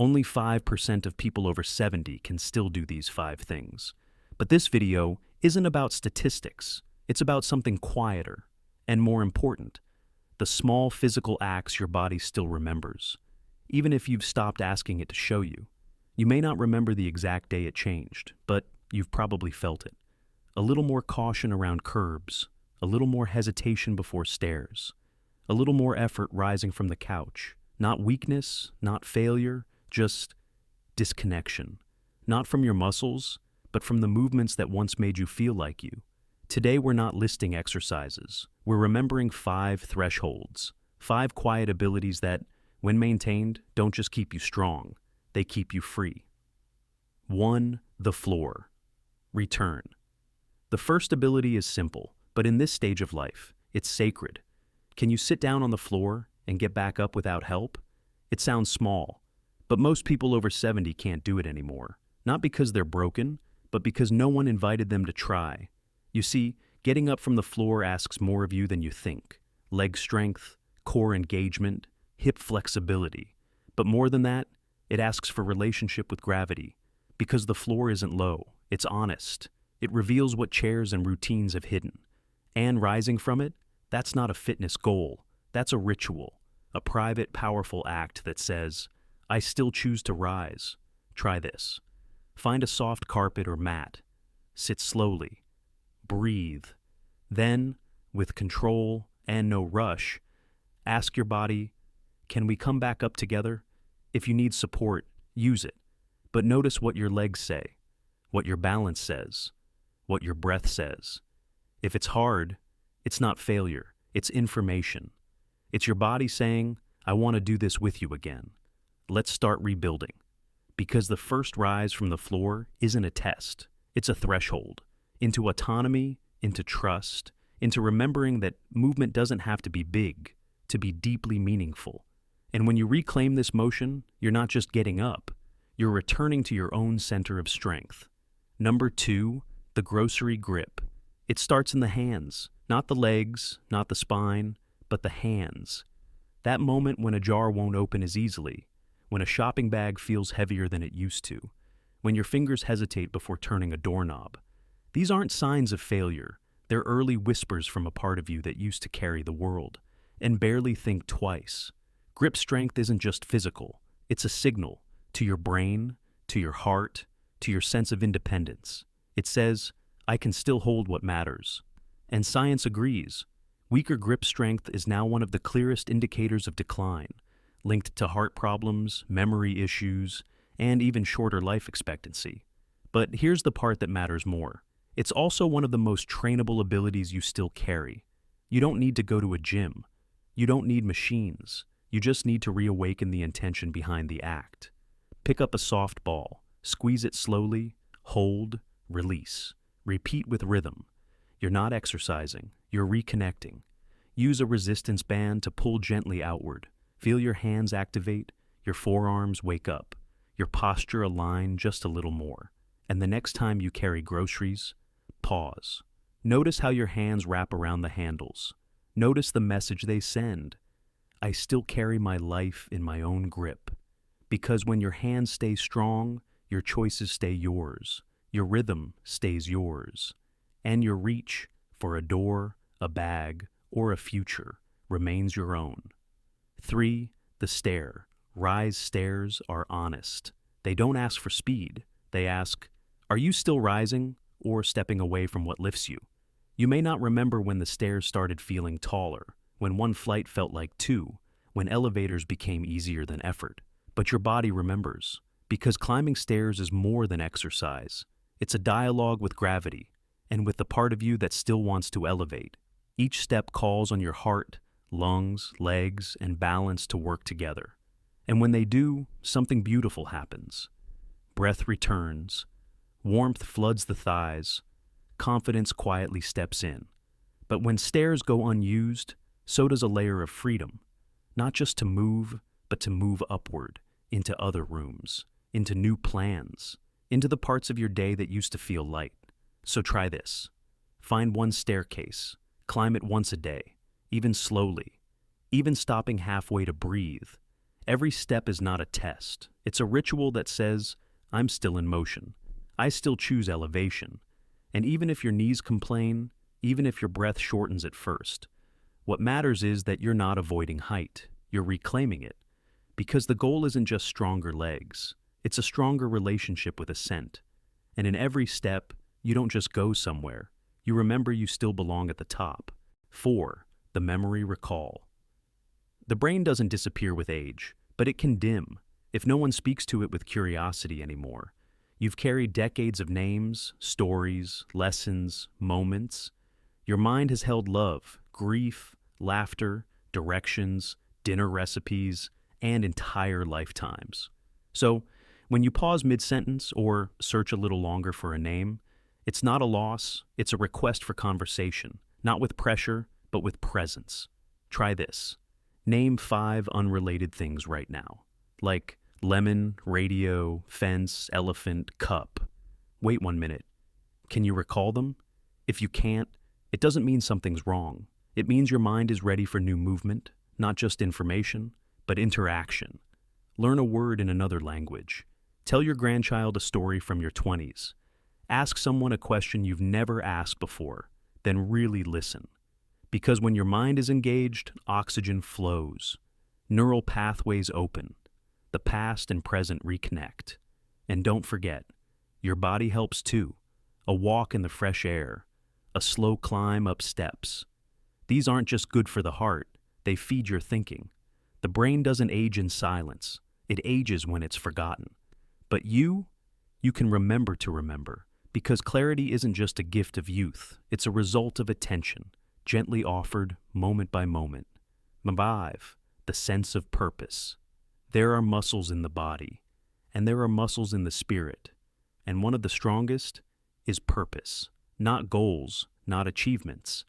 Only 5% of people over 70 can still do these 5 things. But this video isn't about statistics. It's about something quieter and more important, the small physical acts your body still remembers, even if you've stopped asking it to show you. You may not remember the exact day it changed, but you've probably felt it. A little more caution around curbs, a little more hesitation before stairs, a little more effort rising from the couch. Not weakness, not failure, just disconnection. Not from your muscles, but from the movements that once made you feel like you. Today we're not listing exercises. We're remembering 5 thresholds, 5 quiet abilities that, when maintained, don't just keep you strong, they keep you free. 1. The floor. Return. The first ability is simple, but in this stage of life, it's sacred. Can you sit down on the floor and get back up without help? It sounds small, but most people over 70 can't do it anymore. Not because they're broken, but because no one invited them to try. You see, getting up from the floor asks more of you than you think. Leg strength, core engagement, hip flexibility. But more than that, it asks for relationship with gravity. Because the floor isn't low, it's honest. It reveals what chairs and routines have hidden. And rising from it, that's not a fitness goal. That's a ritual, a private, powerful act that says, I still choose to rise. Try this. Find a soft carpet or mat. Sit slowly. Breathe. Then, with control and no rush, ask your body, can we come back up together? If you need support, use it. But notice what your legs say, what your balance says, what your breath says. If it's hard, it's not failure, it's information. It's your body saying, I want to do this with you again. Let's start rebuilding. Because the first rise from the floor isn't a test, it's a threshold. Into autonomy, into trust, into remembering that movement doesn't have to be big, to be deeply meaningful. And when you reclaim this motion, you're not just getting up, you're returning to your own center of strength. Number 2, the grocery grip. It starts in the hands, not the legs, not the spine, but the hands. That moment when a jar won't open as easily, when a shopping bag feels heavier than it used to, when your fingers hesitate before turning a doorknob. These aren't signs of failure. They're early whispers from a part of you that used to carry the world and barely think twice. Grip strength isn't just physical. It's a signal to your brain, to your heart, to your sense of independence. It says, I can still hold what matters. And science agrees. Weaker grip strength is now one of the clearest indicators of decline, linked to heart problems, memory issues, and even shorter life expectancy. But here's the part that matters more. It's also one of the most trainable abilities you still carry. You don't need to go to a gym. You don't need machines. You just need to reawaken the intention behind the act. Pick up a soft ball, squeeze it slowly, hold, release. Repeat with rhythm. You're not exercising, you're reconnecting. Use a resistance band to pull gently outward. Feel your hands activate, your forearms wake up, your posture align just a little more. And the next time you carry groceries, pause. Notice how your hands wrap around the handles. Notice the message they send. I still carry my life in my own grip. Because when your hands stay strong, your choices stay yours. Your rhythm stays yours. And your reach for a door, a bag, or a future remains your own. 3. The stair. Rise stairs are honest. They don't ask for speed. They ask, are you still rising or stepping away from what lifts you? You may not remember when the stairs started feeling taller, when one flight felt like 2, when elevators became easier than effort. But your body remembers, because climbing stairs is more than exercise. It's a dialogue with gravity, and with the part of you that still wants to elevate. Each step calls on your heart, lungs, legs, and balance to work together. And when they do, something beautiful happens. Breath returns, warmth floods the thighs, confidence quietly steps in. But when stairs go unused, so does a layer of freedom, not just to move, but to move upward, into other rooms, into new plans, into the parts of your day that used to feel light. So try this. Find one staircase, climb it once a day, even slowly, even stopping halfway to breathe. Every step is not a test, It's a ritual that says, I'm still in motion. I still choose elevation. And even if your knees complain, even if your breath shortens at first, what matters is that you're not avoiding height. You're reclaiming it. Because the goal isn't just stronger legs. It's a stronger relationship with ascent. And in every step, you don't just go somewhere. You remember you still belong at the top. 4. The memory recall. The brain doesn't disappear with age, but it can dim if no one speaks to it with curiosity anymore. You've carried decades of names, stories, lessons, moments. Your mind has held love, grief, laughter, directions, dinner recipes, and entire lifetimes. So, when you pause mid-sentence or search a little longer for a name, it's not a loss, it's a request for conversation, not with pressure, but with presence. Try this. Name 5 unrelated things right now, like lemon, radio, fence, elephant, cup. Wait 1 minute. Can you recall them? If you can't, it doesn't mean something's wrong. It means your mind is ready for new movement, not just information, but interaction. Learn a word in another language. Tell your grandchild a story from your 20s. Ask someone a question you've never asked before, then really listen. Because when your mind is engaged, oxygen flows. Neural pathways open. The past and present reconnect. And don't forget, your body helps too. A walk in the fresh air, a slow climb up steps. These aren't just good for the heart, they feed your thinking. The brain doesn't age in silence, it ages when it's forgotten. But you can remember to remember, because clarity isn't just a gift of youth, it's a result of attention, gently offered, moment by moment. 5. The sense of purpose. There are muscles in the body, and there are muscles in the spirit, and one of the strongest is purpose. Not goals, not achievements,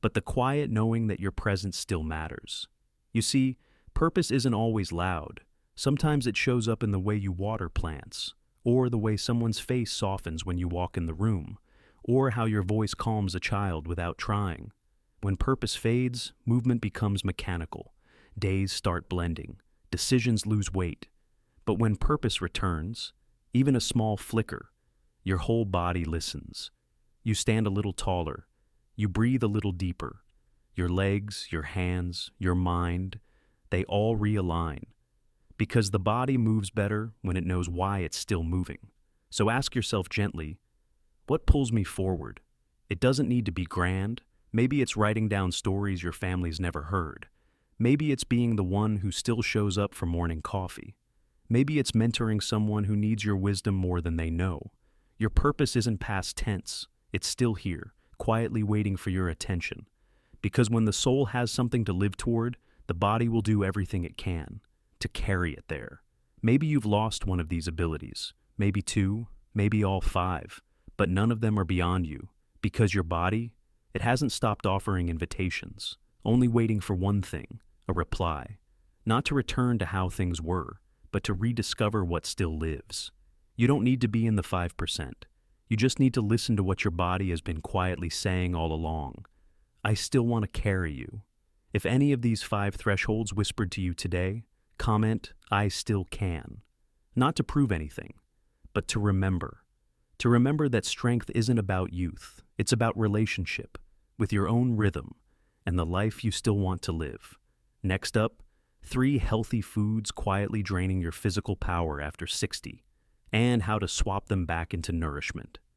but the quiet knowing that your presence still matters. You see, purpose isn't always loud. Sometimes it shows up in the way you water plants, or the way someone's face softens when you walk in the room, or how your voice calms a child without trying. When purpose fades, movement becomes mechanical. Days start blending. Decisions lose weight. But when purpose returns, even a small flicker, your whole body listens. You stand a little taller. You breathe a little deeper. Your legs, your hands, your mind, they all realign. Because the body moves better when it knows why it's still moving. So ask yourself gently, what pulls me forward? It doesn't need to be grand. Maybe it's writing down stories your family's never heard. Maybe it's being the one who still shows up for morning coffee. Maybe it's mentoring someone who needs your wisdom more than they know. Your purpose isn't past tense. It's still here, quietly waiting for your attention. Because when the soul has something to live toward, the body will do everything it can to carry it there. Maybe you've lost one of these abilities, maybe 2, maybe all 5, but none of them are beyond you, because your body, it hasn't stopped offering invitations, only waiting for one thing, a reply. Not to return to how things were, but to rediscover what still lives. You don't need to be in the 5%. You just need to listen to what your body has been quietly saying all along. I still want to carry you. If any of these 5 thresholds whispered to you today, comment, I still can. Not to prove anything, but to remember. To remember that strength isn't about youth. It's about relationship, with your own rhythm, and the life you still want to live. Next up, 3 healthy foods quietly draining your physical power after 60, and how to swap them back into nourishment.